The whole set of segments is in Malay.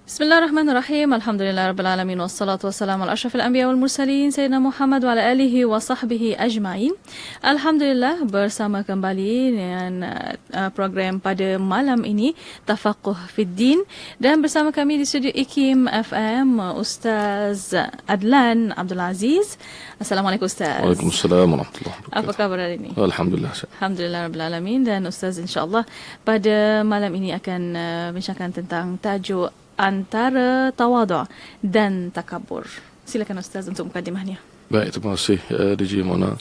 Bismillahirrahmanirrahim. Alhamdulillahirabbil alamin wassalatu wassalamu ala asyrafil anbiya wal mursalin sayyidina Muhammad wa ala alihi wa sahbihi ajma'in. Alhamdulillah bersama kembali dengan program pada malam ini Tafaqquh Fiddin, dan bersama kami di studio IKIM FM Ustaz Adlan Abdul Aziz. Assalamualaikum Ustaz. Waalaikumsalam warahmatullahi wabarakatuh. Apa khabar hari ini? Alhamdulillah. Alhamdulillah alamin. Dan Ustaz insya-Allah pada malam ini akan bincangkan tentang tajuk antara tawadhu' dan takabur. Silakan Ustaz untuk mukadimahnya. Baik, terima kasih DJ Mona.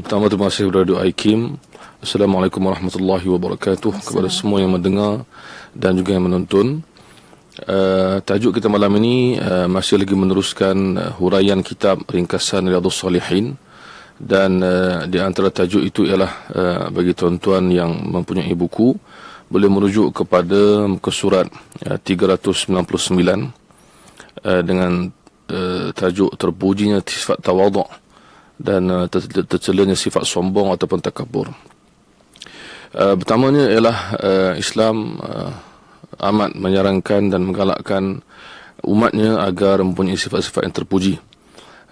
Pertama, terima kasih kepada Radio IKIM. Assalamualaikum warahmatullahi wabarakatuh kepada semua yang mendengar dan juga yang menonton. Tajuk kita malam ini masih lagi meneruskan huraian kitab ringkasan Riyadhus Salihin, dan di antara tajuk itu ialah bagi tuan-tuan yang mempunyai buku boleh merujuk kepada muka surat 399 dengan tajuk terpujinya sifat tawadhu' dan tercelanya sifat sombong ataupun takabur. Pertamanya ialah Islam amat menyarankan dan menggalakkan umatnya agar mempunyai sifat-sifat yang terpuji,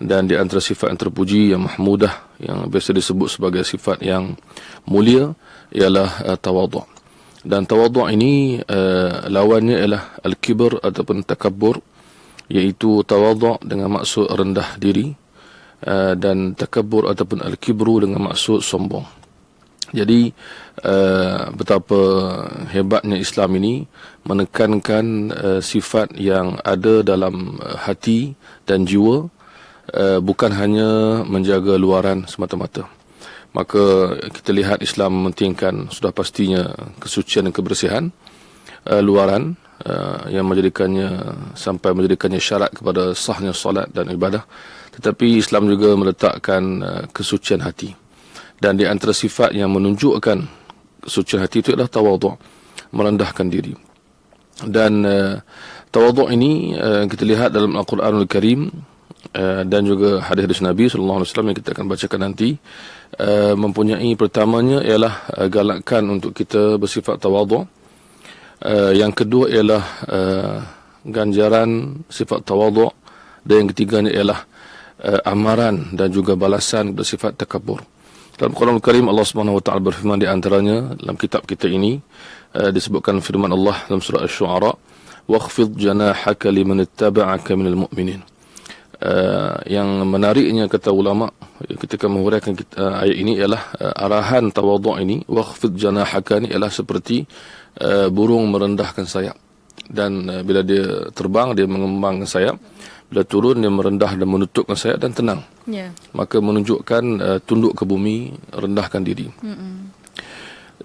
dan di antara sifat yang terpuji yang mahmudah, yang biasa disebut sebagai sifat yang mulia, ialah tawadhu'. Dan tawadhu' ini lawannya ialah al-kibr ataupun takabbur, iaitu tawadhu' dengan maksud rendah diri dan takabbur ataupun al-kibru dengan maksud sombong. Jadi betapa hebatnya Islam ini menekankan sifat yang ada dalam hati dan jiwa, bukan hanya menjaga luaran semata-mata. Maka kita lihat Islam mementingkan sudah pastinya kesucian dan kebersihan luaran, yang sampai menjadikannya syarat kepada sahnya solat dan ibadah. Tetapi Islam juga meletakkan kesucian hati, dan di antara sifat yang menunjukkan kesucian hati itu adalah tawadhu', merendahkan diri. Dan tawadhu' ini kita lihat dalam Al-Quranul Karim dan juga hadis Nabi SAW yang kita akan bacakan nanti, mempunyai pertamanya ialah galakan untuk kita bersifat tawadhu'. Yang kedua ialah ganjaran sifat tawadhu', dan yang ketiganya ialah amaran dan juga balasan bersifat takabur. Dalam Al-Quran Al-Karim Allah Subhanahu wa taala berfirman, di antaranya dalam kitab kita ini disebutkan firman Allah dalam surah Asy-Syu'ara, "Wakhfid janahaka liman ittaba'aka minal mu'minin." Yang menariknya kata ulama ketika menguraikan ayat ini ialah arahan tawadhu' ini, wakhfid janahaka, ini ialah seperti burung merendahkan sayap, dan bila dia terbang dia mengembangkan sayap, bila turun dia merendah dan menutupkan sayap dan tenang. Maka menunjukkan tunduk ke bumi, rendahkan diri.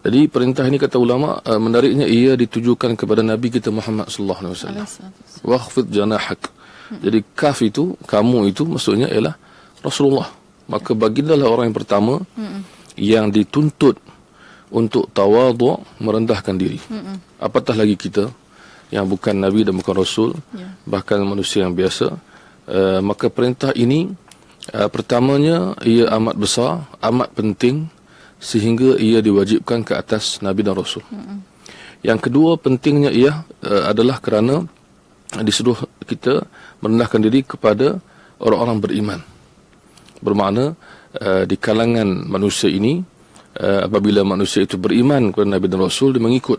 Jadi perintah ini kata ulama menariknya ia ditujukan kepada Nabi kita Muhammad sallallahu alaihi wasallam. Wakhfid janahak. Jadi kaf itu, kamu itu maksudnya ialah Rasulullah. Maka bagindalah orang yang pertama yang dituntut untuk tawadhu', merendahkan diri. Apatah lagi kita yang bukan Nabi dan bukan Rasul, bahkan manusia yang biasa. Maka perintah ini pertamanya ia amat besar, amat penting, sehingga ia diwajibkan ke atas Nabi dan Rasul. Yang kedua pentingnya ia adalah kerana disuruh kita merendahkan diri kepada orang-orang beriman. Bermakna di kalangan manusia ini, apabila manusia itu beriman kepada Nabi dan Rasul, dia mengikut.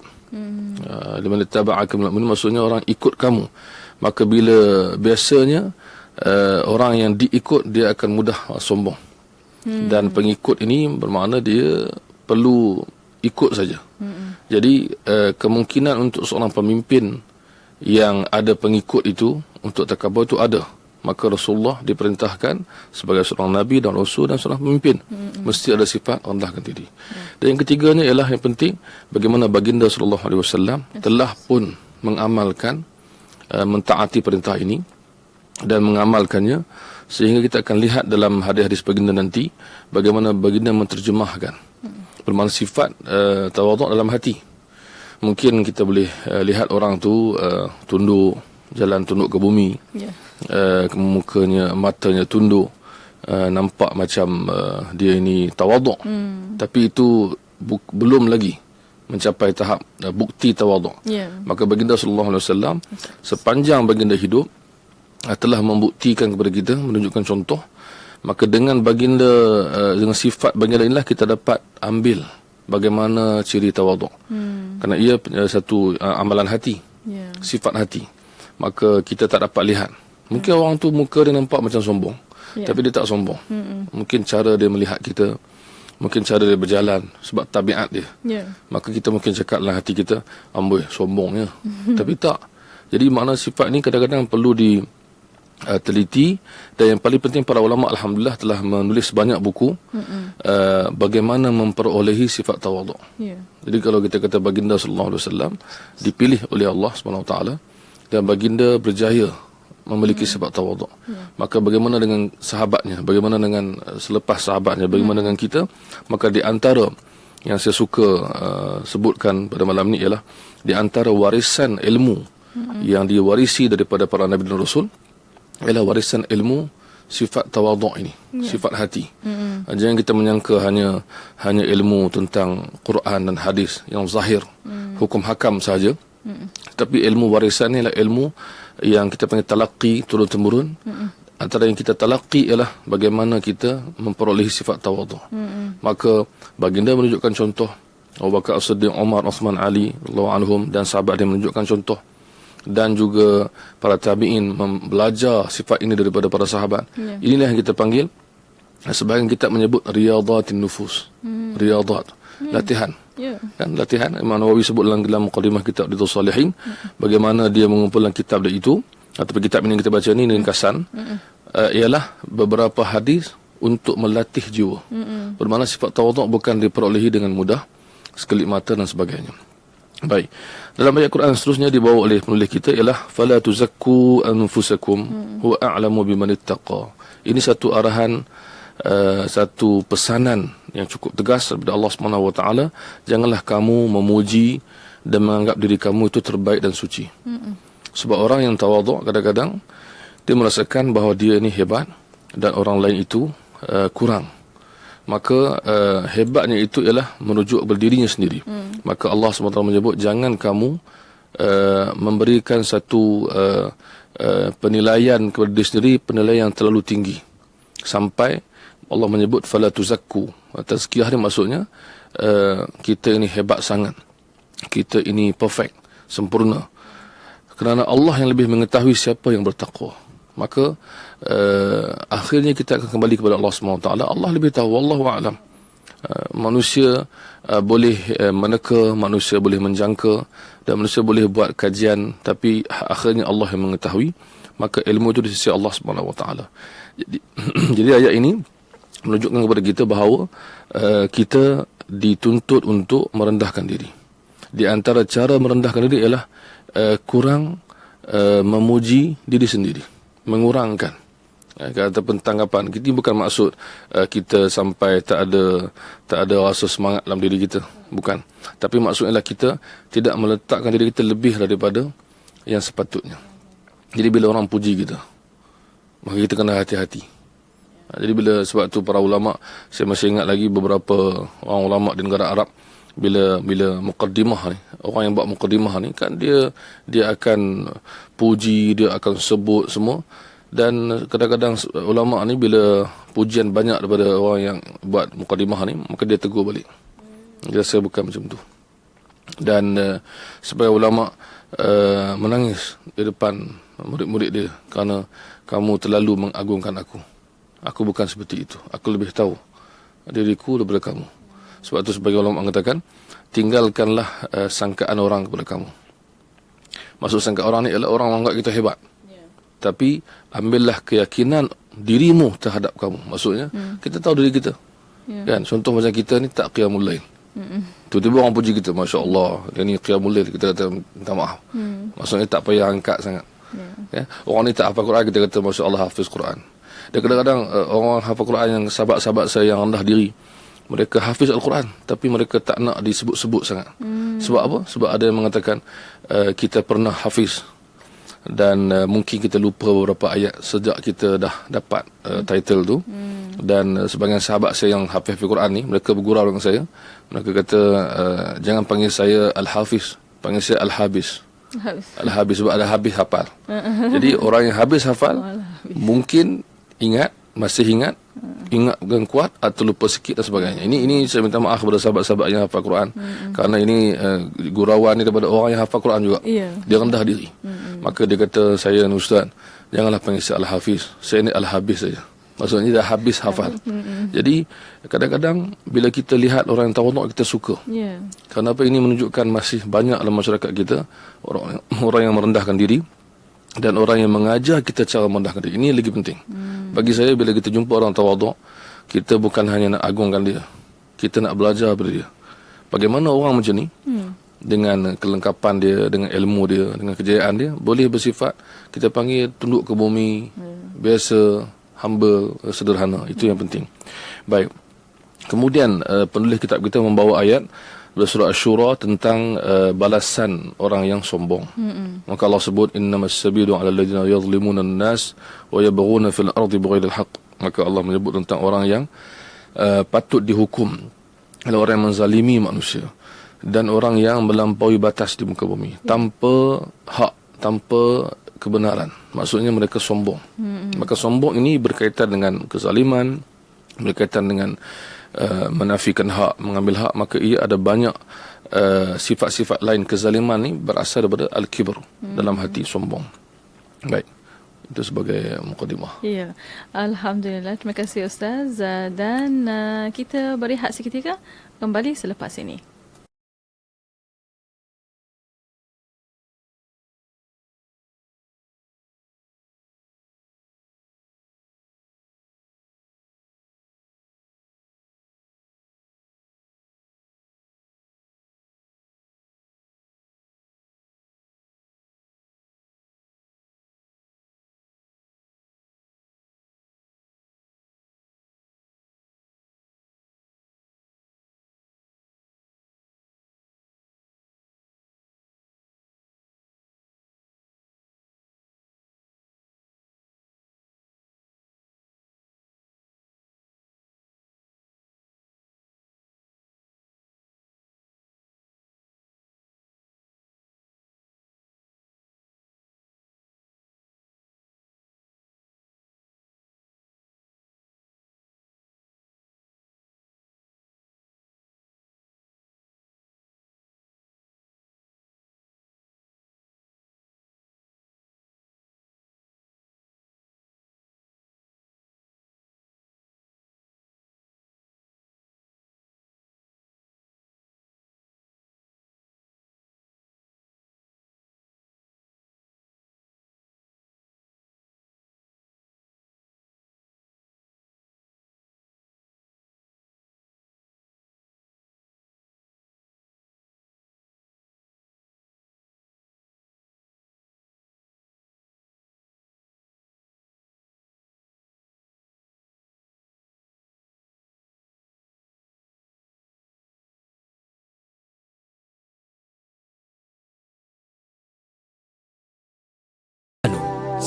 Liman ittaba'aka minal mu'minin, maksudnya orang ikut kamu. Maka bila biasanya orang yang diikut, dia akan mudah sombong. Dan pengikut ini bermakna dia perlu ikut saja. Jadi kemungkinan untuk seorang pemimpin yang ada pengikut itu untuk takabur itu ada. Maka Rasulullah diperintahkan sebagai seorang Nabi dan Rasul dan seorang pemimpin, mesti ada sifat rendahkan diri. Dan yang ketiganya ialah yang penting, bagaimana baginda sallallahu alaihi wasallam telah pun mengamalkan, mentaati perintah ini dan mengamalkannya, sehingga kita akan lihat dalam hadis-hadis baginda nanti bagaimana baginda menerjemahkan bermakna sifat tawadhu' dalam hati. Mungkin kita boleh lihat orang tu tunduk, jalan tunduk ke bumi, mukanya, matanya tunduk, nampak macam dia ini tawadhu'. Tapi itu belum lagi mencapai tahap bukti tawaduk. Maka baginda sallallahu alaihi wasallam sepanjang baginda hidup telah membuktikan kepada kita, menunjukkan contoh. Maka dengan baginda dengan sifat baginda inilah kita dapat ambil bagaimana ciri tawaduk. Kerana ia satu amalan hati, sifat hati. Maka kita tak dapat lihat. Mungkin orang tu muka dia nampak macam sombong, tapi dia tak sombong. Mungkin cara dia melihat kita, mungkin cara dia berjalan, sebab tabiat dia. Maka kita mungkin cakap dalam hati kita, amboi sombongnya. Tapi tak. Jadi makna sifat ni kadang-kadang perlu teliti. Dan yang paling penting, para ulama alhamdulillah telah menulis banyak buku bagaimana memperolehi sifat tawaduk. Jadi kalau kita kata baginda sallallahu alaihi wasallam dipilih oleh Allah Subhanahu Wa Taala dan baginda berjaya memiliki sifat tawaduk, maka bagaimana dengan sahabatnya, bagaimana dengan selepas sahabatnya, bagaimana dengan kita? Maka di antara yang saya suka sebutkan pada malam ni ialah di antara warisan ilmu yang diwarisi daripada para nabi dan rasul ialah warisan ilmu sifat tawaduk ini, sifat hati. Jangan kita menyangka hanya ilmu tentang Quran dan hadis yang zahir, hukum hakam saja. Tapi ilmu warisan ni adalah ilmu yang kita panggil talaqi, turun-temurun. Antara yang kita talaqi ialah bagaimana kita memperolehi sifat tawaduk. Maka baginda menunjukkan contoh, Abu Bakar As-Siddiq, Umar, Uthman, Ali radhiyallahu anhum dan sahabat dia menunjukkan contoh. Dan juga para tabi'in belajar sifat ini daripada para sahabat. Inilah yang kita panggil, sebahagian kitab menyebut riyadatin nufus. Riyadat, latihan. Kan latihan, Imam Nawawi sebut dalam mukadimah kitab Riyadhus Shalihin, bagaimana dia mengumpulkan kitab dia itu, ataupun kitab ini yang kita baca ni ringkasan, ialah beberapa hadis untuk melatih jiwa. Bermakna sifat tawaduk bukan diperolehi dengan mudah, sekelip mata dan sebagainya. Baik. Dalam ayat Quran seterusnya dibawa oleh penulis kita ialah fala tuzakku anfusakum huwa a'lamu bimanittaqa. Ini satu arahan, satu pesanan yang cukup tegas daripada Allah Subhanahu Wa Taala. Janganlah kamu memuji dan menganggap diri kamu itu terbaik dan suci. Sebab orang yang tawaduk kadang-kadang dia merasakan bahawa dia ini hebat dan orang lain itu kurang. Maka hebatnya itu ialah merujuk kepada dirinya sendiri. Maka Allah SWT menyebut, jangan kamu memberikan satu penilaian kepada diri sendiri, penilaian yang terlalu tinggi. Sampai Allah menyebut fala tuzakku. Tazkiyah ni maksudnya kita ini hebat sangat, kita ini perfect, sempurna. Kerana Allah yang lebih mengetahui siapa yang bertakwa. Maka akhirnya kita akan kembali kepada Allah SWT. Allah lebih tahu, wallahu a'lam. Manusia boleh meneka, manusia boleh menjangka, dan manusia boleh buat kajian, tapi akhirnya Allah yang mengetahui. Maka ilmu itu di sisi Allah SWT. Jadi ayat ini menunjukkan kepada kita bahawa kita dituntut untuk merendahkan diri. Di antara cara merendahkan diri ialah kurang memuji diri sendiri, mengurangkan ataupun tanggapan. Kita bukan maksud kita sampai tak ada rasa semangat dalam diri kita, bukan. Tapi maksudnya adalah kita tidak meletakkan diri kita lebih daripada yang sepatutnya. Jadi bila orang puji kita, maka kita kena hati-hati. Jadi bila, sebab tu para ulama, saya masih ingat lagi beberapa orang ulama di negara Arab, bila muqaddimah ni, orang yang buat muqaddimah ni kan dia akan puji, dia akan sebut semua. Dan kadang-kadang ulama ni bila pujian banyak daripada orang yang buat muqaddimah ni, maka dia tegur balik. Dia rasa bukan macam tu. Dan sebagai ulama menangis di depan murid-murid dia kerana kamu terlalu mengagungkan aku. Aku bukan seperti itu. Aku lebih tahu diriku daripada kamu. Sebab itu sebagai ulama mengatakan, tinggalkanlah sangkaan orang kepada kamu. Maksud sangkaan orang ni adalah orang menganggap kita hebat. Tapi ambillah keyakinan dirimu terhadap kamu. Maksudnya kita tahu diri kita. Kan? Contoh macam kita ni tak qiyamul lail. Tiba-tiba orang puji kita, Masya Allah, dia ni qiyamul lail, kita kata minta maaf. Maksudnya tak payah angkat sangat. Ya? Orang ni tak hafal Quran, kita kata Masya Allah hafiz Quran. Dan kadang-kadang orang hafal Quran yang sahabat-sahabat saya yang rendah diri, mereka hafiz Al-Quran, tapi mereka tak nak disebut-sebut sangat. Sebab apa? Sebab ada yang mengatakan kita pernah hafiz dan mungkin kita lupa beberapa ayat sejak kita dah dapat title tu. Dan sebagian sahabat saya yang hafiz Quran ni, mereka bergurau dengan saya. Mereka kata jangan panggil saya Al-Hafiz, panggil saya Al-Habis. Al-Habis sebab ada habis hafal. Jadi orang yang habis hafal mungkin masih ingat dengan kuat atau lupa sikit dan sebagainya. Ini saya minta maaf kepada sahabat-sahabat yang hafal Quran, kerana ini gurauan ni daripada orang yang hafal Quran juga. Dia rendah diri. Maka dia kata, saya ni ustaz, janganlah panggil saya Al-Hafiz, saya ni Al-Habis saja. Maksudnya dah habis hafal. Jadi kadang-kadang bila kita lihat orang yang tawaduk, kita suka. Kerana apa? Ini menunjukkan masih banyak dalam masyarakat kita orang yang merendahkan diri, dan orang yang mengajar kita cara merendahkan diri. Ini lagi penting. Bagi saya, bila kita jumpa orang tawaduk, kita bukan hanya nak agungkan dia, kita nak belajar daripada dia. Bagaimana orang macam ni dengan kelengkapan dia, dengan ilmu dia, dengan kejayaan dia, boleh bersifat kita panggil tunduk ke bumi, biasa, hamba, sederhana. Itu yang penting. Baik. Kemudian penulis kitab kita membawa ayat dari surah Asy-Syura tentang balasan orang yang sombong. Maka Allah sebut, innamas sabilu 'alal ladzina yadhlimuna an-nas wa yabghuna fil ardi bighairil haqq. Maka Allah menyebut tentang orang yang patut dihukum adalah orang yang menzalimi manusia dan orang yang melampaui batas di muka bumi tanpa hak, tanpa kebenaran. Maksudnya mereka sombong. Maka sombong ini berkaitan dengan kezaliman, berkaitan dengan menafikan hak, mengambil hak. Maka ia ada banyak sifat-sifat lain. Kezaliman ni berasal daripada al-kibr, dalam hati sombong. Baik, itu sebagai mukadimah. Ya, alhamdulillah. Terima kasih Ustaz. Dan kita berehat seketika, kembali selepas ini.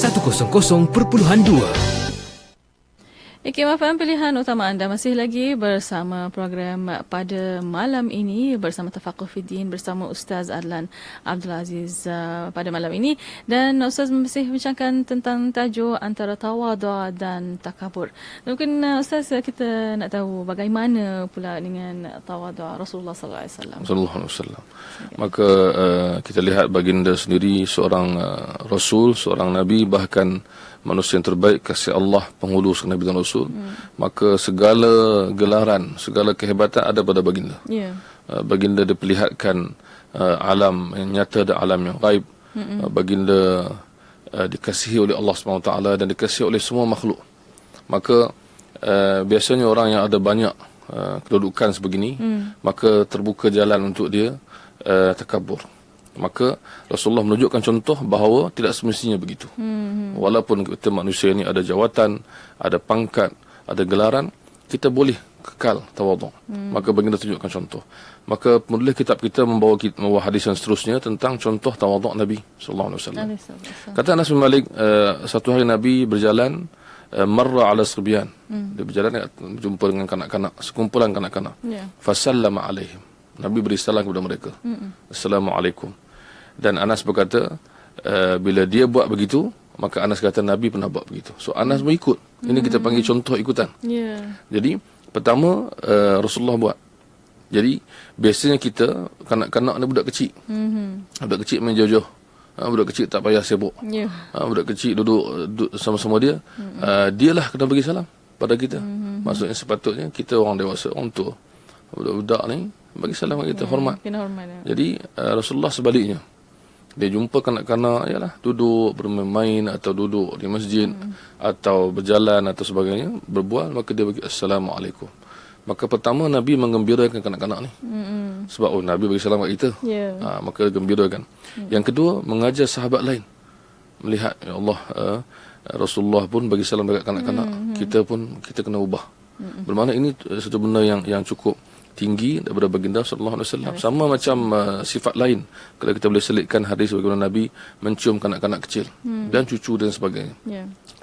.2. IKIM FM, pilihan utama anda. Masih lagi bersama program pada malam ini bersama Tafaqquh Fiddin bersama Ustaz Adlan Abdul Aziz pada malam ini. Dan Ustaz masih bincangkan tentang tajuk antara tawadhu' dan takabur. Mungkin Ustaz, kita nak tahu bagaimana pula dengan tawadhu' Rasulullah sallallahu alaihi wasallam. Maka kita lihat baginda sendiri seorang rasul, seorang nabi, bahkan manusia yang terbaik, kasih Allah, penghulu Nabi dan Rasul. Maka segala gelaran, segala kehebatan ada pada baginda. Baginda diperlihatkan alam yang nyata dan alam yang gaib. Baginda dikasihi oleh Allah SWT dan dikasihi oleh semua makhluk. Maka biasanya orang yang ada banyak kedudukan sebegini, maka terbuka jalan untuk dia takabur. Maka Rasulullah menunjukkan contoh bahawa tidak semestinya begitu. Walaupun kita manusia ini ada jawatan, ada pangkat, ada gelaran, kita boleh kekal tawaduk. Maka baginda tunjukkan contoh. Maka penulis kitab kita membawa hadis yang seterusnya tentang contoh tawaduk Nabi sallallahu alaihi wasallam. Kata Anas bin Malik, satu hari Nabi berjalan, marra ala sibyan. Dia berjalan berjumpa dengan kanak-kanak, sekumpulan kanak-kanak. Fasallama alaihim. Nabi beri salam kepada mereka. Assalamualaikum. Dan Anas berkata, bila dia buat begitu, maka Anas kata Nabi pernah buat begitu. So Anas mengikut. Ini kita panggil contoh ikutan. Jadi pertama Rasulullah buat. Jadi biasanya kita kanak-kanak ni budak kecil. Budak kecil main jauh-jauh. Budak kecil tak payah sibuk. Budak kecil duduk sama-sama dia. Dialah kena bagi salam pada kita. Maksudnya sepatutnya kita orang dewasa, orang tua, budak-budak ni bagi salam pada kita, hormat. Jadi Rasulullah sebaliknya. Dia jumpa kanak-kanak, ialah duduk bermain atau duduk di masjid atau berjalan atau sebagainya, berbual, maka dia bagi Assalamualaikum. Maka pertama Nabi menggembirakan kanak-kanak ni. Sebab Nabi bagi salam kat kita. Maka gembirakan. Yang kedua, mengajar sahabat lain. Melihat, ya Allah, Rasulullah pun bagi salam dekat kanak-kanak. Kita kena ubah. Bermakna ini satu benda yang cukup tinggi daripada baginda sallallahu alaihi wasallam. Sama macam sifat lain, kalau kita boleh selitkan hadis bagaimana Nabi mencium kanak-kanak kecil dan cucu dan sebagainya.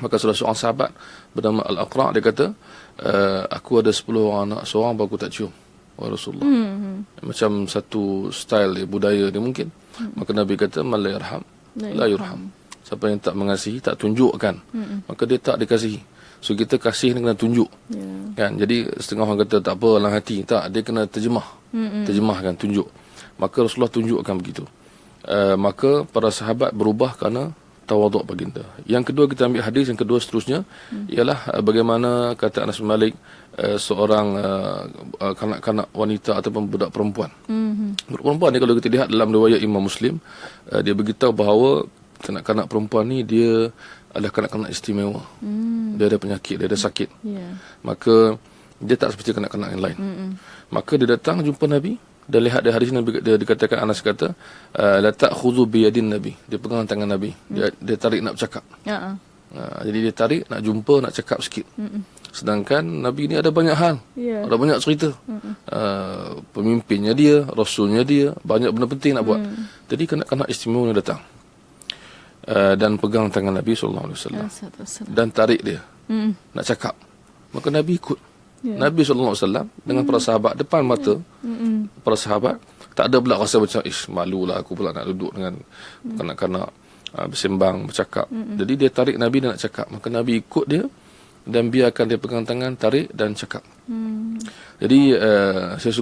Maka salah seorang sahabat bernama Al-Aqra', dia kata, aku ada 10 orang anak, seorang pun aku tak cium, wahai Rasulullah. Macam satu style budaya dia mungkin. Maka Nabi kata, man la yarham la yurham. Siapa yang tak mengasihi, tak tunjukkan, maka dia tak dikasihi. So kita kasih ni kena tunjuk. Kan? Jadi setengah orang kata tak apa dalam hati. Tak, dia kena terjemahkan, tunjuk. Maka Rasulullah tunjukkan begitu. Maka para sahabat berubah kerana tawaduk baginda. Yang kedua, kita ambil hadis yang kedua seterusnya, ialah bagaimana kata Anas bin Malik, seorang kanak-kanak wanita ataupun budak perempuan. Budak perempuan ni kalau kita lihat dalam riwayat Imam Muslim, dia beritahu bahawa kanak-kanak perempuan ni dia adalah kanak-kanak istimewa. Dia ada penyakit, dia ada sakit. Maka dia tak seperti kanak-kanak yang lain. Maka dia datang jumpa Nabi, dan lihat dari hadis Nabi, dia dikatakan, Anas kata, la ta'khudhu bi yadin Nabi. Dia pegang tangan Nabi. Dia tarik nak bercakap. Jadi dia tarik nak jumpa, nak cakap sikit. Sedangkan Nabi ni ada banyak hal. Ada banyak cerita. Pemimpinnya dia, rasulnya dia, banyak benda penting nak buat. Jadi kanak-kanak istimewa ni datang. Dan pegang tangan Nabi SAW dan tarik dia nak cakap. Maka Nabi ikut. Nabi SAW dengan para sahabat depan mata para sahabat, tak ada pula rasa macam malulah aku pula nak duduk dengan kanak-kanak bersembang, bercakap. Jadi dia tarik Nabi dan nak cakap. Maka Nabi ikut dia dan biarkan dia pegang tangan, tarik dan cakap. Jadi saya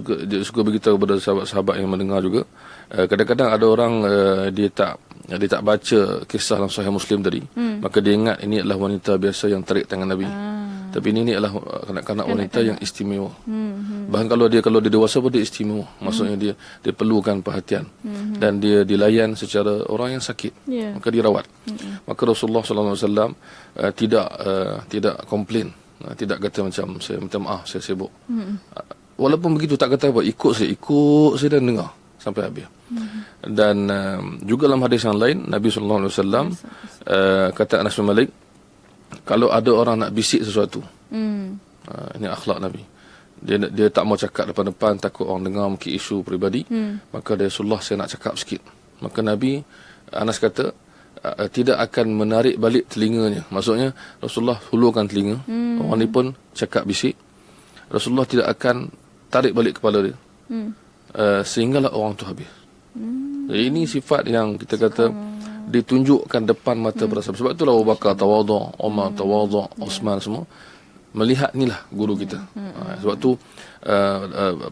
suka beritahu kepada sahabat-sahabat yang mendengar juga, kadang-kadang ada orang dia tak baca kisah dalam Sahih Muslim tadi, maka dia ingat ini adalah wanita biasa yang tarik tangan Nabi. Tapi ini adalah kanak-kanak wanita yang istimewa. Bahkan kalau dia dewasa pun dia istimewa. Maksudnya dia perlukan perhatian dan dia dilayan secara orang yang sakit. Maka dirawat. Maka Rasulullah SAW tidak komplain. Tidak kata macam saya minta maaf, saya sibuk. Walaupun begitu tak kata apa, ikut saya dan dengar sampai habis. Dan juga dalam hadis yang lain, Nabi SAW kata Anas bin Malik, kalau ada orang nak bisik sesuatu, ini akhlak Nabi, dia tak mau cakap depan-depan, takut orang dengar mungkin isu peribadi, maka dia, Rasulullah saya nak cakap sikit. Maka Nabi, Anas kata, tidak akan menarik balik telinganya. Maksudnya Rasulullah hulurkan telinga, orang ni pun cakap bisik, Rasulullah tidak akan tarik balik kepala dia sehinggalah orang tu habis. Jadi ini sifat yang kita kata ditunjukkan depan mata para sahabat. Sebab itulah Abu Bakar tawaduk, Umar tawaduk, Osman semua melihat inilah guru kita. Sebab tu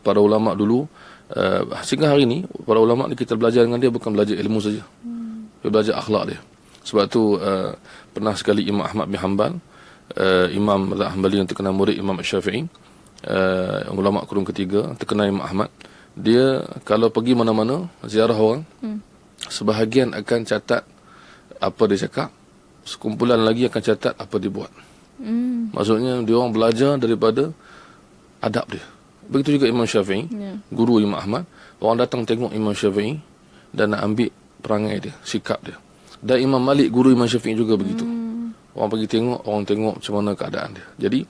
para ulama dulu, sehingga hari ini para ulama ni kita belajar dengan dia bukan belajar ilmu saja, dia belajar akhlak dia. Sebab tu pernah sekali Imam Ahmad bin Hanbal, Imam Mazhab Hanbali yang terkenal murid Imam Syafi'i, ulama kurun ketiga terkenal Imam Ahmad, dia kalau pergi mana-mana ziarah orang, sebahagian akan catat apa dia cakap, sekumpulan lagi akan catat apa dia buat. Maksudnya dia orang belajar daripada adab dia. Begitu juga Imam Syafi'i, guru Imam Ahmad, orang datang tengok Imam Syafi'i dan nak ambil perangai dia, sikap dia. Dan Imam Malik, guru Imam Syafi'i juga begitu. Orang pergi tengok, orang tengok macam mana keadaan dia. Jadi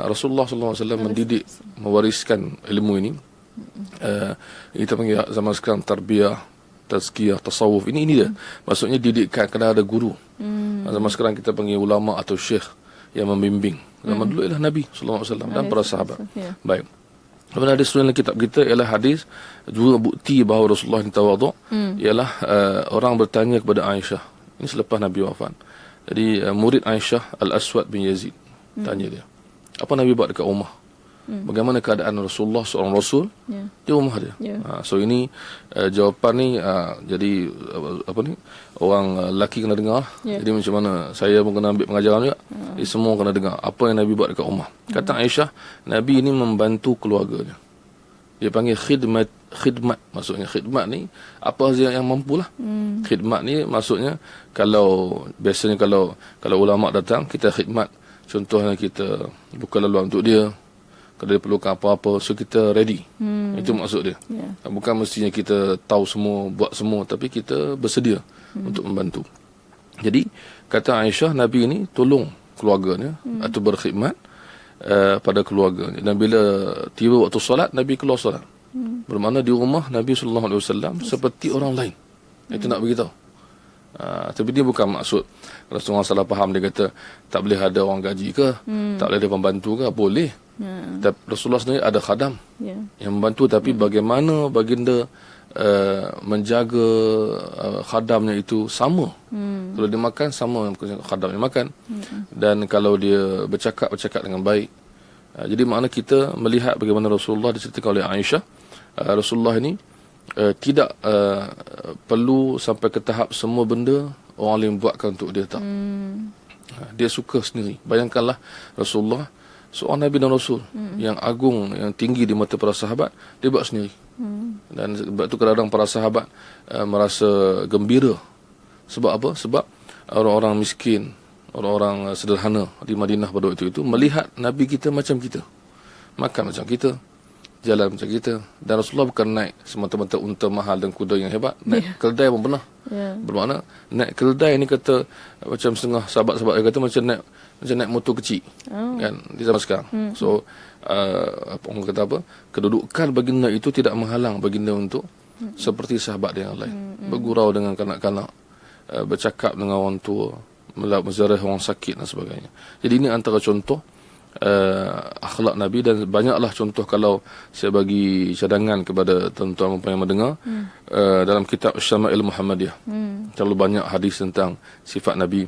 Rasulullah SAW mendidik, mewariskan ilmu ini. Kita panggil zaman sekarang tarbiyah, tazkiyah, tasawuf. Ini dia. Maksudnya didikan, kena ada guru. Zaman sekarang kita panggil ulama atau syekh yang membimbing. Zaman dulu ialah Nabi SAW dan para sahabat. Baik. Kemudian hadis dalam kitab kita ialah hadis juga bukti bahawa Rasulullah ini tawaduk. Ialah orang bertanya kepada Aisyah. Ini selepas Nabi wafat. Jadi murid Aisyah Al-Aswad bin Yazid tanya dia, apa Nabi buat dekat rumah? Bagaimana keadaan Rasulullah, seorang Rasul di rumah dia? So ini jawapan ni jadi apa ni, orang lelaki kena dengar. Jadi macam mana saya pun kena ambil pengajaran juga. Jadi semua kena dengar apa yang Nabi buat dekat rumah. Kata Aisyah, Nabi ini membantu keluarganya. Dia panggil khidmat. Maksudnya khidmat ni apa saja yang mampulah. Khidmat ni maksudnya biasanya kalau ulama datang kita khidmat. Contohnya kita buka laluan untuk dia. Kalau dia perlukan apa-apa, so kita ready. Itu maksud dia. Bukan mestinya kita tahu semua, buat semua, tapi kita bersedia untuk membantu. Jadi kata Aisyah, Nabi ini tolong keluarganya atau berkhidmat pada keluarganya. Dan bila tiba waktu solat, Nabi keluar solat. Bermakna di rumah Nabi SAW seperti orang lain. Itu nak beritahu. Tapi dia bukan maksud kalau seorang salah faham, dia kata tak boleh ada orang gaji ke, tak boleh ada pembantu ke? Boleh. Rasulullah sendiri ada khadam yang membantu, tapi bagaimana baginda menjaga khadamnya itu sama. Kalau dia makan, sama khadamnya makan. Dan kalau dia bercakap dengan baik. Jadi makna kita melihat bagaimana Rasulullah diceritakan oleh Aisyah. Rasulullah ini tidak perlu sampai ke tahap semua benda orang lain buatkan untuk dia, tak. Dia suka sendiri. Bayangkanlah Rasulullah, seorang Nabi dan Rasul yang agung, yang tinggi di mata para sahabat, dia buat sendiri. Dan sebab itu kadang-kadang para sahabat merasa gembira. Sebab apa? Sebab orang-orang miskin, orang-orang sederhana di Madinah pada waktu itu melihat Nabi kita macam kita, makan macam kita, jalan macam kita. Dan Rasulullah bukan naik semata-mata unta mahal dan kuda yang hebat. Naik keldai pun pernah. Bermakna naik keldai ni kata macam setengah sahabat-sahabat yang kata macam naik motor kecil. Kan di zaman sekarang. So orang kata apa? Kedudukan baginda itu tidak menghalang baginda untuk seperti sahabat yang lain. Bergurau dengan kanak-kanak, bercakap dengan orang tua, menziarah orang sakit dan sebagainya. Jadi ini antara contoh akhlak Nabi, dan banyaklah contoh kalau saya bagi cadangan kepada tuan-tuan yang mendengar. Dalam kitab Syama'il Muhammadiyah terlalu banyak hadis tentang sifat Nabi,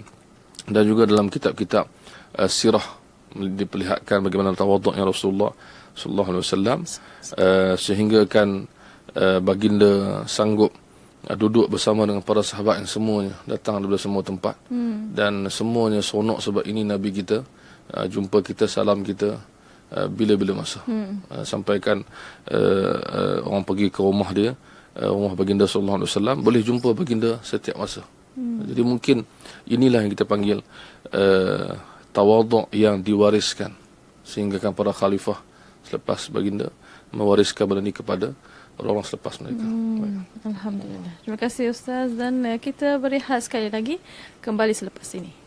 dan juga dalam kitab-kitab sirah diperlihatkan bagaimana tawaduknya Rasulullah sallallahu alaihi wasallam, sehingga kan baginda sanggup duduk bersama dengan para sahabat yang semuanya datang daripada semua tempat, dan semuanya seronok sebab ini Nabi kita. Jumpa kita, salam kita bila-bila masa. Sampaikan orang pergi ke rumah dia, rumah baginda sallallahu alaihi wasallam, boleh jumpa baginda setiap masa. Jadi mungkin inilah yang kita panggil tawaduk yang diwariskan, sehingga kan para khalifah selepas baginda mewariskan benda ini kepada orang-orang selepas mereka. Alhamdulillah. Terima kasih Ustaz, dan kita berehat sekali lagi, kembali selepas ini.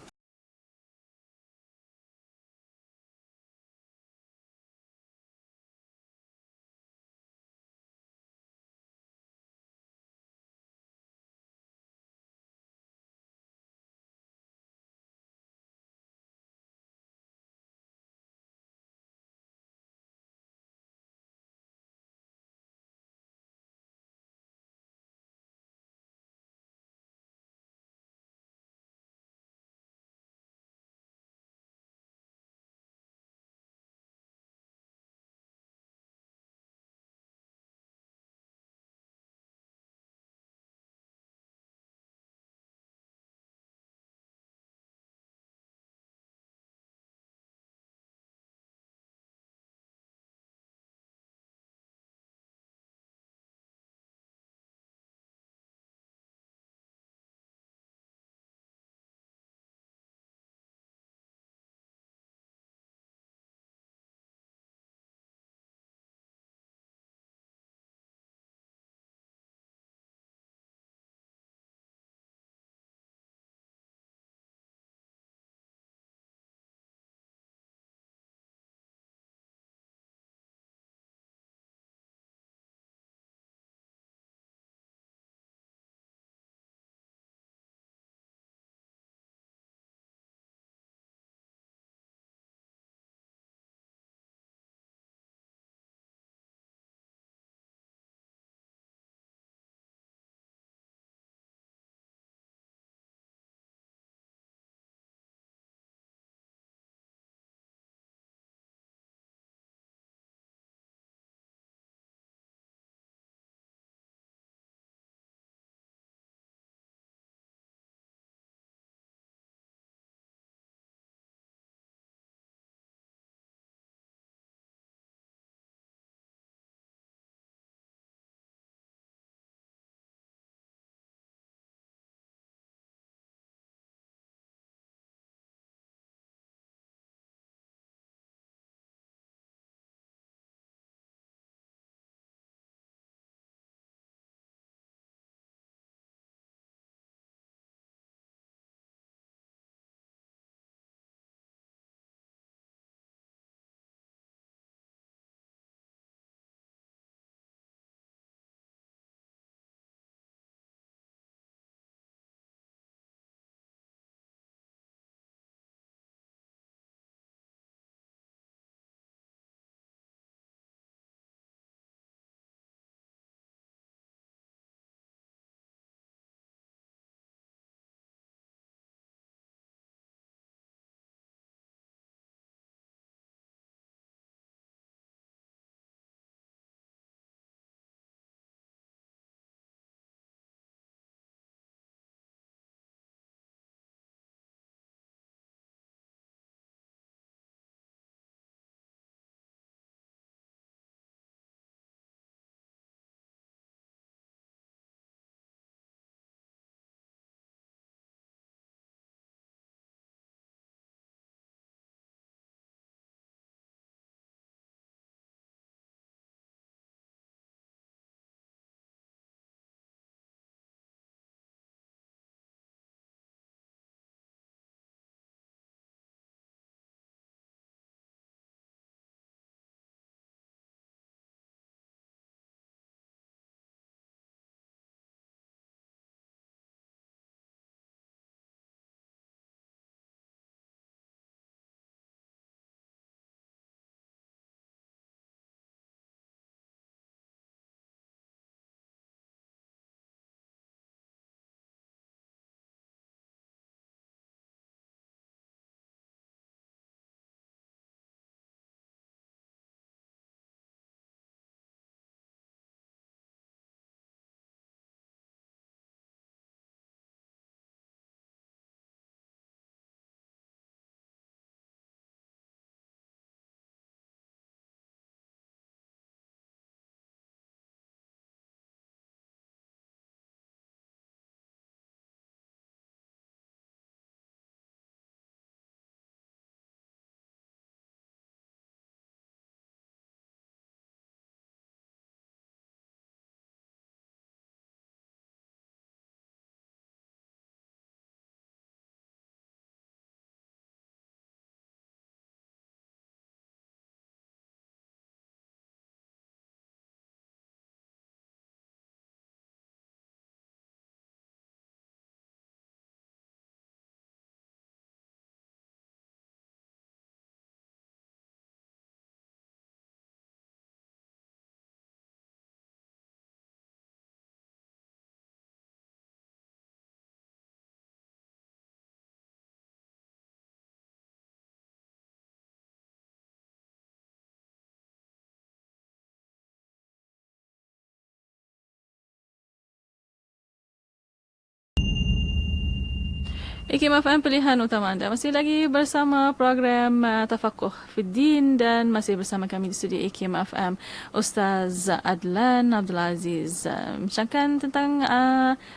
IKIM FM pilihan utama anda. Masih lagi bersama program Tafakuh Fiddin dan masih bersama kami di studio IKIM FM Ustaz Adlan Abdul Aziz. Bincangkan tentang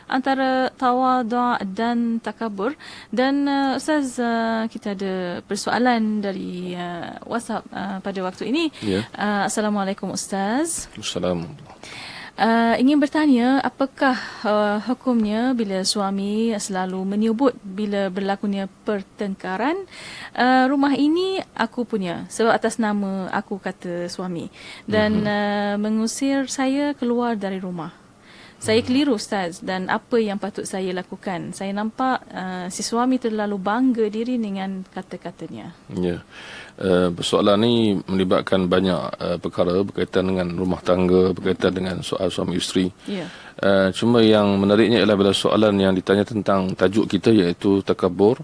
antara tawadhu' dan takabur. Dan Ustaz, kita ada persoalan dari WhatsApp pada waktu ini. Ya. Assalamualaikum Ustaz. Assalamualaikum. Ingin bertanya, apakah hukumnya bila suami selalu menyebut bila berlakunya pertengkaran, rumah ini aku punya sebab atas nama aku, kata suami, dan mengusir saya keluar dari rumah. Saya keliru Ustaz, dan apa yang patut saya lakukan? Saya nampak si suami terlalu bangga diri dengan kata-katanya. Ya. Persoalan ni melibatkan banyak perkara berkaitan dengan rumah tangga, berkaitan dengan soal suami isteri. Ya. Cuma yang menariknya ialah bila soalan yang ditanya tentang tajuk kita iaitu takabur.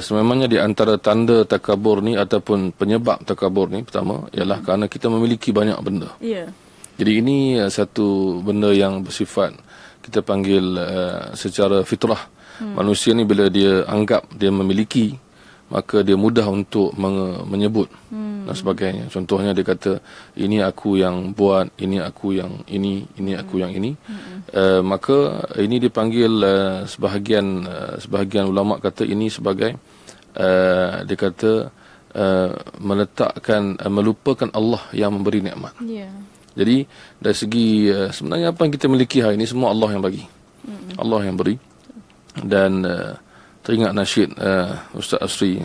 Sememangnya di antara tanda takabur ni ataupun penyebab takabur ni pertama ialah kerana kita memiliki banyak benda. Ya. Jadi ini satu benda yang bersifat kita panggil secara fitrah. Manusia ni bila dia anggap dia memiliki, maka dia mudah untuk menyebut dan sebagainya. Contohnya dia kata, ini aku yang buat, ini aku yang ini aku yang ini. Maka ini dipanggil sebahagian ulama kata ini sebagai dia kata melupakan Allah yang memberi nikmat. Ya. Jadi dari segi sebenarnya apa yang kita miliki hari ini semua Allah yang bagi. Allah yang beri. Dan teringat nasyid Ustaz Asri,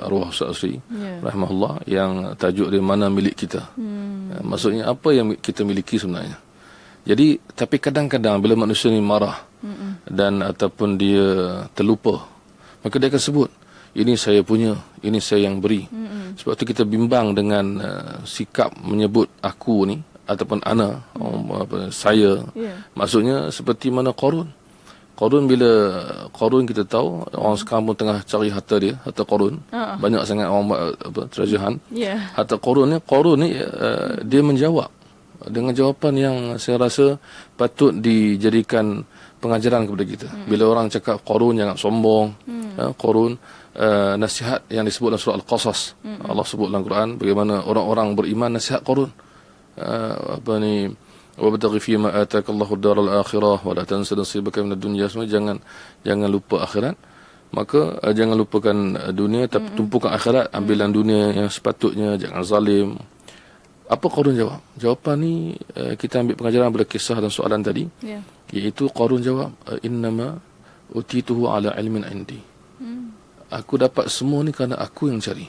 arwah Ustaz Asri rahimahullah, yang tajuk dia mana milik kita. Maksudnya apa yang kita miliki sebenarnya. Jadi tapi kadang-kadang bila manusia ni marah dan ataupun dia terlupa, maka dia akan sebut, ini saya punya, ini saya yang beri. Sebab tu kita bimbang dengan sikap menyebut aku ni ataupun ana, saya. Maksudnya seperti mana Qarun. Bila Qarun kita tahu orang sekarang pun tengah cari harta dia, harta Qarun. Banyak sangat orang buat treasure hunt. Harta Qarun ni dia menjawab dengan jawapan yang saya rasa patut dijadikan pengajaran kepada kita. Bila orang cakap Qarun jangan sombong, Qarun, nasihat yang disebut dalam surah Al-Qasas. Allah sebut dalam Quran bagaimana orang-orang beriman nasihat Qarun. Wabtaghi fima atakallahu ad-daral akhirah wa la tansa nasibaka minad dunya. Jangan lupa akhirat. Maka jangan lupakan dunia, tapi tumpukan akhirat, ambilan dunia yang sepatutnya, jangan zalim. Apa Qarun jawab? Jawapan ni kita ambil pengajaran pada kisah dan soalan tadi. Iaitu Qarun jawab, innama utituhu ala ilmin indi. Aku dapat semua ni kerana aku yang cari.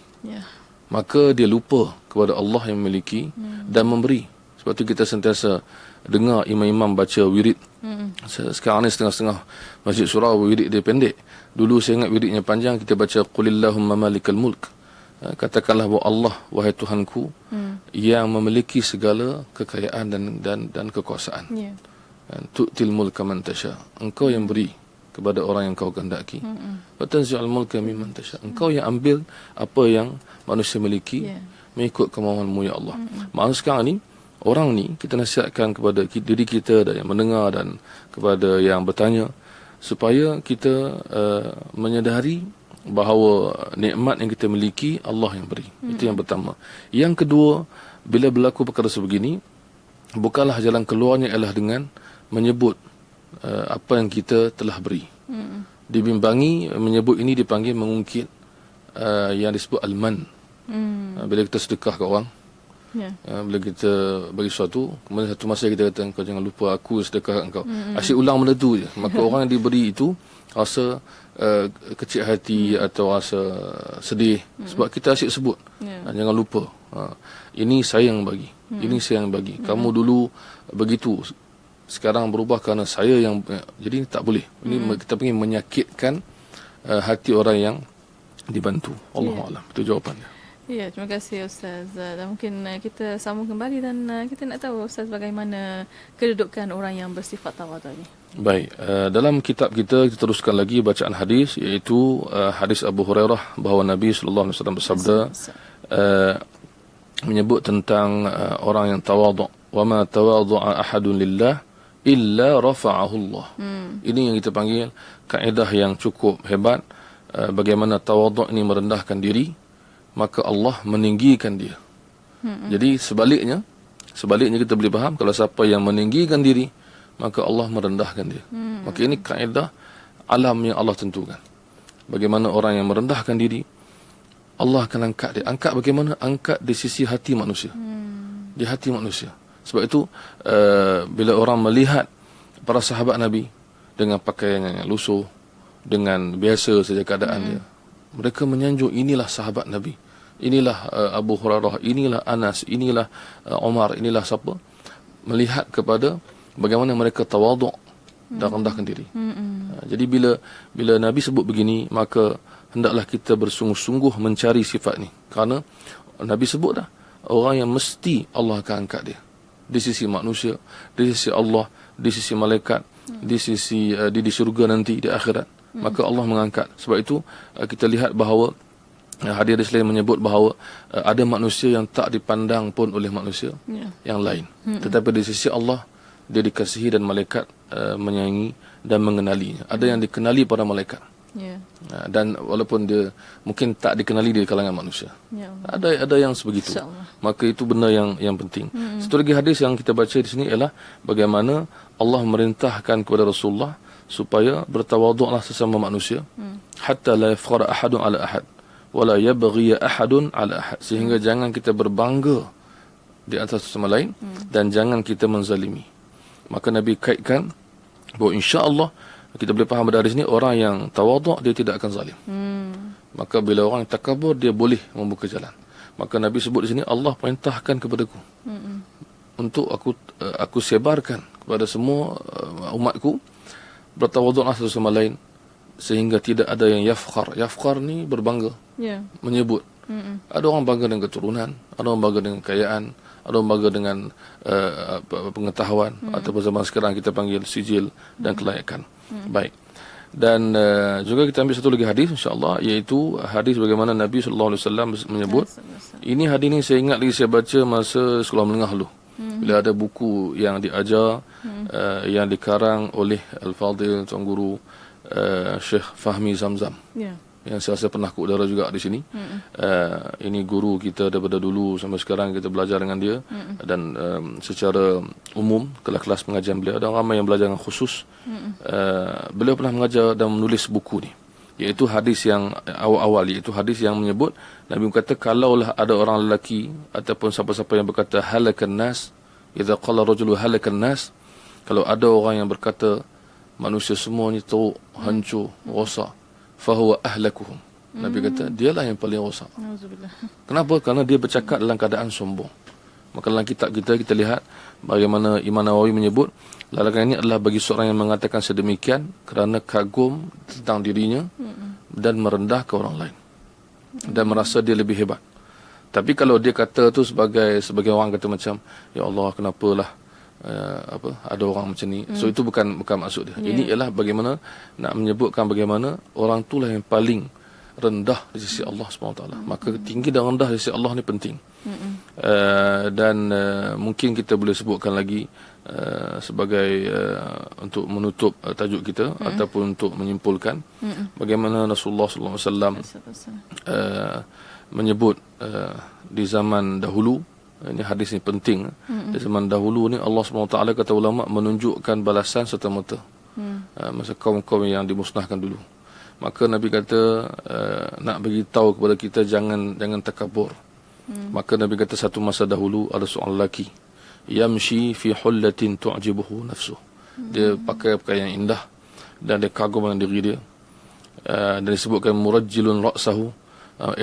Maka dia lupa kepada Allah yang memiliki dan memberi. Sebab tu kita sentiasa dengar imam-imam baca wirid. Sekarang ni setengah-setengah masjid surau wirid dia pendek. Dulu saya ingat wiridnya panjang, kita baca qulillahumma malikal mulk. Katakanlah bahawa Allah, wahai Tuhanku, yang memiliki segala kekayaan dan kekuasaan. Tu'til mulka man tasha. Engkau yang beri kepada orang yang kau kehendaki. Wa tanzi'ul mulka mimman tasha. Engkau yang ambil apa yang manusia miliki mengikut kemauan-Mu ya Allah. Maksud sekarang ni, orang ni kita nasihatkan kepada diri kita dan yang mendengar dan kepada yang bertanya supaya kita menyedari bahawa nikmat yang kita miliki Allah yang beri. Itu yang pertama. Yang kedua, bila berlaku perkara sebegini, bukanlah jalan keluarnya ialah dengan menyebut apa yang kita telah beri. Dibimbangi menyebut ini dipanggil mengungkit yang disebut al-man. Bila kita sedekah ke orang, bila kita bagi sesuatu, kemudian satu masa kita kata, engkau jangan lupa aku sedekah kat engkau. Asyik ulang benda tu je. Maka orang yang diberi itu rasa kecil hati atau rasa sedih sebab kita asyik sebut. Jangan lupa, ini saya yang bagi, ini saya yang bagi. Kamu dulu begitu, sekarang berubah kerana saya yang. Jadi tak boleh. Ini kita ingin menyakitkan hati orang yang dibantu. Allahuakbar. Itu jawapannya. Ya, terima kasih Ustaz. Dan mungkin kita sambung kembali dan kita nak tahu Ustaz bagaimana kedudukan orang yang bersifat tawadhu ni. Baik, dalam kitab kita teruskan lagi bacaan hadis, iaitu hadis Abu Hurairah bahawa Nabi sallallahu alaihi wasallam bersabda menyebut tentang orang yang tawadhu. Wa ma tawadhu'a ahadun lillah illa rafa'ahu Allah. Ini yang kita panggil kaedah yang cukup hebat. Bagaimana tawaduk ini merendahkan diri, maka Allah meninggikan dia. Jadi sebaliknya kita boleh faham, kalau siapa yang meninggikan diri, maka Allah merendahkan dia. Maka ini kaedah alam yang Allah tentukan. Bagaimana orang yang merendahkan diri, Allah akan angkat dia. Angkat bagaimana? Angkat di sisi hati manusia. Di hati manusia. Sebab itu bila orang melihat para sahabat Nabi dengan pakaiannya yang lusuh, dengan biasa saja keadaan dia, mereka menyanjung, inilah sahabat Nabi, inilah Abu Hurairah, inilah Anas, inilah Umar, inilah siapa. Melihat kepada bagaimana mereka tawaduk dan rendahkan diri. Jadi bila Nabi sebut begini, maka hendaklah kita bersungguh-sungguh mencari sifat ni. Kerana Nabi sebut dah, orang yang mesti Allah akan angkat dia di sisi manusia, di sisi Allah, di sisi malaikat, di sisi di syurga nanti, di akhirat. Maka Allah mengangkat. Sebab itu kita lihat bahawa hadis lain menyebut bahawa ada manusia yang tak dipandang pun oleh manusia yang lain. Tetapi di sisi Allah, dia dikasihi dan malaikat menyayangi dan mengenalinya. Ada yang dikenali para malaikat. Dan walaupun dia mungkin tak dikenali di kalangan manusia. Ada yang sebegitu. Maka itu benda yang penting. Satu lagi hadis yang kita baca di sini ialah bagaimana Allah merintahkan kepada Rasulullah supaya bertawaduklah sesama manusia, hatta la yafkhara ahadun ala ahad wa la yabghi ahadun ala ahad, sehingga jangan kita berbangga di atas sesama lain dan jangan kita menzalimi. Maka Nabi kaitkan bahawa insya-Allah kita boleh faham dari sini, orang yang tawaduk dia tidak akan zalim. Maka bila orang takabur, dia boleh membuka jalan. Maka Nabi sebut di sini, Allah perintahkan kepadaku untuk aku sebarkan kepada semua umatku, bertawaduklah satu sama lain sehingga tidak ada yang yafkhar. Yafkhar ni berbangga, menyebut. Ada orang bangga dengan keturunan, ada orang bangga dengan kekayaan, ada orang bangga dengan pengetahuan, ataupun zaman sekarang kita panggil sijil dan kelayakan. Baik. Dan juga kita ambil satu lagi hadis insya-Allah, iaitu hadis bagaimana Nabi sallallahu alaihi wasallam menyebut. Ini hadis ni saya ingat lagi saya baca masa sekolah menengah dulu. Bila ada buku yang diajar yang dikarang oleh Al-Fadhil Tuan Guru Syekh Fahmi Zamzam. Yang saya rasa pernah ke udara juga di sini. Ini guru kita daripada dulu sampai sekarang kita belajar dengan dia. Dan secara umum kelas-kelas pengajian beliau, dan ramai yang belajar dengan khusus. Beliau pernah mengajar dan menulis buku ni, iaitu hadis yang awal-awal, iaitu hadis yang menyebut, Nabi berkata, kalaulah ada orang lelaki ataupun siapa-siapa yang berkata halakan nas, idza qala rajulu halakan nas, kalau ada orang yang berkata manusia semua ni teruk, hancur, rosak, fahuwa ahlakuhum. Nabi kata, dialah yang paling rosak. Kenapa? Kerana dia bercakap dalam keadaan sombong. Maka dalam kitab kita lihat bagaimana Imam Nawawi menyebut, larangan ini adalah bagi seorang yang mengatakan sedemikian kerana kagum tentang dirinya dan merendahkan orang lain dan merasa dia lebih hebat. Tapi kalau dia kata tu sebagai orang kata macam, ya Allah, kenapalah ada orang macam ni. So itu bukan maksud dia. Ini ialah bagaimana nak menyebutkan bagaimana orang itulah yang paling rendah di sisi Allah SWT. Maka tinggi dan rendah di sisi Allah ni penting. Dan mungkin kita boleh sebutkan lagi sebagai untuk menutup tajuk kita ataupun untuk menyimpulkan bagaimana Rasulullah SAW menyebut di zaman dahulu. Ini hadis ni penting. Di zaman dahulu ni Allah SWT kata ulama menunjukkan balasan serta-merta masa kaum-kaum yang dimusnahkan dulu. Maka Nabi kata nak bagi tahu kepada kita jangan takabur. Maka Nabi kata satu masa dahulu ada seorang lelaki yamshi fi hullatin tu'jibuhu nafsuh. Dia pakai pakaian yang indah dan dia kagum dengan diri dia. Dan disebutkan murajjilun ra'sahu,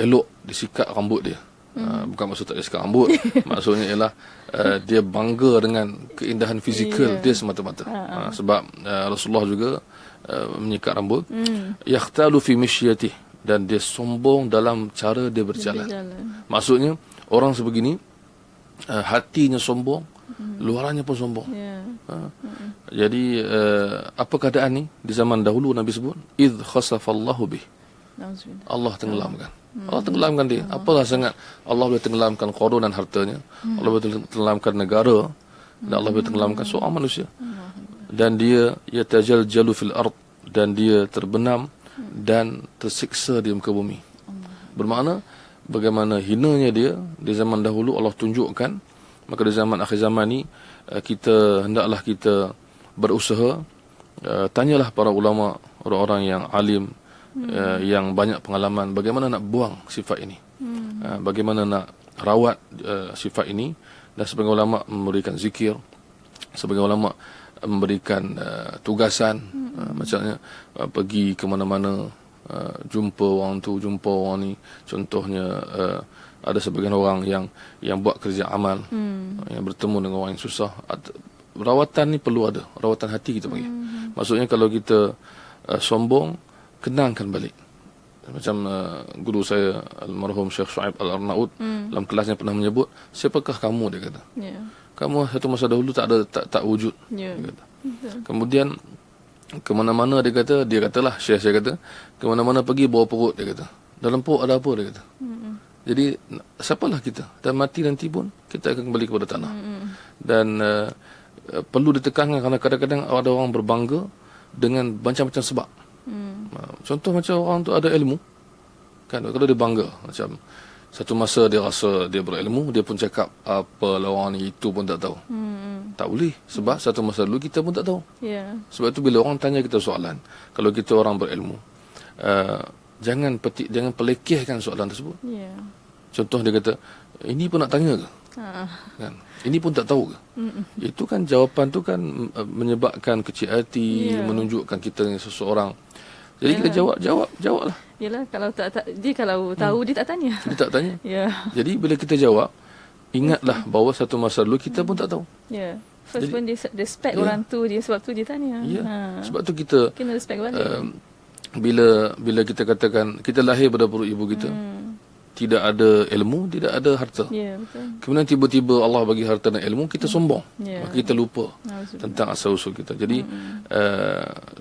elok disikat rambut dia. Bukan maksud tak disikat rambut, maksudnya ialah dia bangga dengan keindahan fizikal dia semata-mata. Sebab Rasulullah juga menyikat rambut. Yakhtalu fi mishyatih, dan dia sombong dalam cara dia berjalan. Maksudnya orang sebegini hatinya sombong, luarannya pun sombong. Jadi apa keadaan ni di zaman dahulu Nabi sebut idh khasafallahu bih, Allah tenggelamkan. Allah tenggelamkan dia. Apalah sangat Allah boleh tenggelamkan Qarun dan hartanya, Allah boleh tenggelamkan negara, dan Allah boleh tenggelamkan seorang manusia. dan dia yatajaljalu fil ard, dan dia terbenam dan tersiksa di muka bumi. Bermakna bagaimana hinanya dia di zaman dahulu Allah tunjukkan, maka di zaman akhir zaman ni kita hendaklah kita berusaha, tanyalah para ulama, orang-orang yang alim, yang banyak pengalaman, bagaimana nak buang sifat ini, bagaimana nak rawat sifat ini. Dan sebagai ulama memberikan zikir, sebagai ulama memberikan tugasan, macamnya pergi ke mana-mana, jumpa orang tu, jumpa orang ni. Contohnya ada sebagian orang yang buat kerja amal, yang bertemu dengan orang yang susah. Rawatan ni perlu ada, rawatan hati kita panggil. Maksudnya kalau kita sombong, kenangkan balik. Macam guru saya almarhum Syekh Shu'aib Al-Arnaud dalam kelasnya pernah menyebut, siapakah kamu, dia kata. Kamu satu masa dahulu tak wujud. Dia kata. Kemudian ke mana-mana dia katalah Syekh saya kata, ke mana-mana pergi bawa perut, dia kata. Dalam perut ada apa, dia kata. Jadi siapalah kita, dan mati nanti pun kita akan kembali kepada tanah. Dan perlu ditekankan kerana kadang-kadang ada orang berbangga dengan macam-macam sebab. Contoh macam orang tu ada ilmu kan, kalau dia bangga, macam satu masa dia rasa dia berilmu, dia pun cakap apa orang ni itu pun tak tahu. Tak boleh, sebab satu masa dulu kita pun tak tahu. Sebab tu bila orang tanya kita soalan, kalau kita orang berilmu, jangan pelekehkan soalan tersebut. Contoh dia kata, ini pun nak tanya ke? Kan? Ini pun tak tahu ke? Itu kan jawapan tu kan menyebabkan kecil hati, menunjukkan kita ni seseorang. Jadi kita jawablah. Yalah, kalau dia kalau tahu dia tak tanya. Dia tak tanya. Jadi bila kita jawab, ingatlah bahawa satu masa dulu kita pun tak tahu. First pun dia respect orang tu, dia sebab tu dia tanya. Sebab tu kita kena respect balik. Bila kita katakan kita lahir pada perut ibu kita, tidak ada ilmu, tidak ada harta. Betul. Kemudian tiba-tiba Allah bagi harta dan ilmu, kita sombong. Maka kita lupa tentang asal-usul kita. Jadi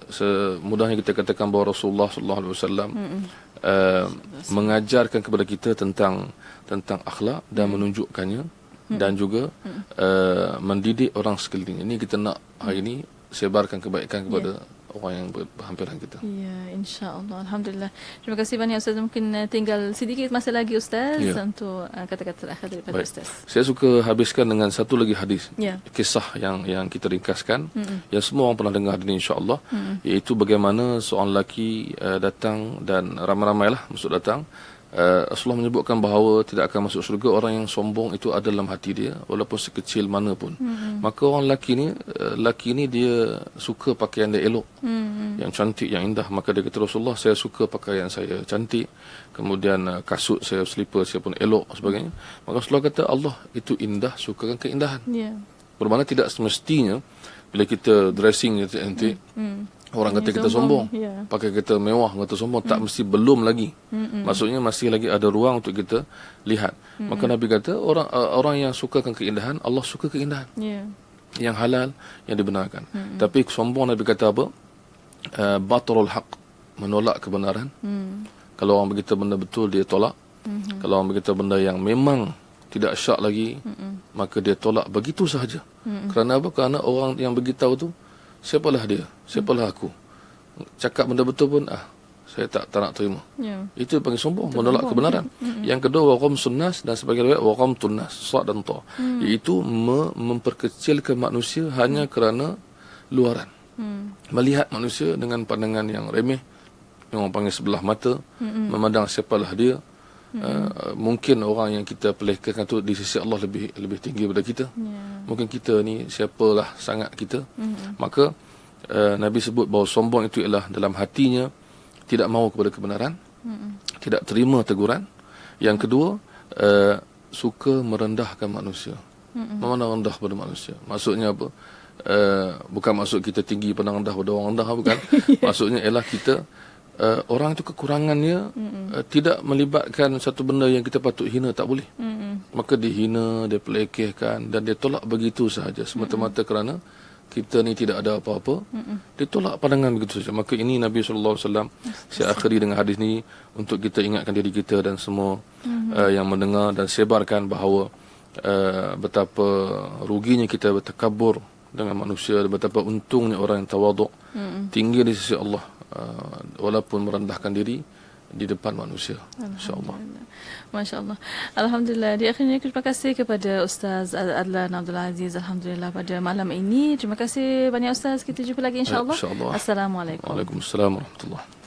semudahnya kita katakan bahawa Rasulullah sallallahu alaihi wasallam mengajarkan kepada kita tentang akhlak dan menunjukkannya, dan juga mendidik orang sekeliling. Ini kita nak hari ini sebarkan kebaikan kepada orang yang berhampiran kita. Ya, insya-Allah. Alhamdulillah. Terima kasih banyak Ustaz. Mungkin tinggal sedikit masa lagi Ustaz untuk kata-kata terakhir daripada Ustaz. Saya suka habiskan dengan satu lagi hadis. Kisah yang kita ringkaskan, yang semua orang pernah dengar ini insya-Allah, iaitu bagaimana seorang lelaki datang, dan ramai-ramailah masuk datang. Rasulullah menyebutkan bahawa tidak akan masuk syurga orang yang sombong itu ada dalam hati dia, walaupun sekecil mana pun. Maka orang lelaki ni dia suka pakaian dia elok, yang cantik, yang indah. Maka dia kata, Rasulullah, saya suka pakaian saya cantik, kemudian kasut saya, slipper saya pun elok, sebagainya. Maka Rasulullah kata, Allah itu indah, sukakan keindahan. Bermakna tidak semestinya bila kita dressing cantik, orang kata kita sombong, pakai kereta mewah kata sombong, tak mesti, belum lagi. Maksudnya masih lagi ada ruang untuk kita lihat. Maka Nabi kata orang yang sukakan keindahan, Allah suka keindahan, yang halal, yang dibenarkan. Tapi sombong, Nabi kata apa? Batrul haq, menolak kebenaran. Kalau orang beritahu benda betul, dia tolak. Kalau orang beritahu benda yang memang tidak syak lagi, maka dia tolak begitu sahaja. Kerana apa? Kerana orang yang beritahu tu, siapalah dia? Siapalah aku? Cakap benda betul pun, saya tak nak terima. Itu panggil sombong, menolak kebenaran. Yang kedua, waqamsun nas, dan sebagai riwayat waqamtun nas, sad dan ta. Iaitu memperkecilkan manusia hanya kerana luaran. Melihat manusia dengan pandangan yang remeh, yang orang panggil sebelah mata, memandang siapalah dia. Mungkin orang yang kita pelekakan tu di sisi Allah lebih tinggi daripada kita. Mungkin kita ni siapalah sangat kita. Maka Nabi sebut bahawa sombong itu ialah dalam hatinya tidak mahu kepada kebenaran, tidak terima teguran. Yang kedua, suka merendahkan manusia. Memandang rendah pada manusia. Maksudnya apa? Bukan maksud kita tinggi pandang rendah pada orang rendah, bukan. Maksudnya ialah kita orang itu kekurangannya tidak melibatkan satu benda yang kita patut hina, tak boleh. Maka dihina, dia pelekehkan, dan dia tolak begitu sahaja, semata-mata kerana kita ni tidak ada apa-apa. Dia tolak pandangan begitu saja. Maka ini Nabi SAW, saya akhiri dengan hadis ni untuk kita ingatkan diri kita dan semua yang mendengar, dan sebarkan bahawa betapa ruginya kita bertakabur dengan manusia, betapa untungnya orang yang tawaduk, tinggi di sisi Allah, walaupun merendahkan diri di depan manusia, insya-Allah. Masya Allah. Alhamdulillah. Di akhirnya terima kasih kepada Ustaz Adlan Abdul Aziz. Alhamdulillah pada malam ini. Terima kasih banyak Ustaz. Kita jumpa lagi insya-Allah. Insya-Allah. Assalamualaikum. Waalaikumsalam warahmatullahi.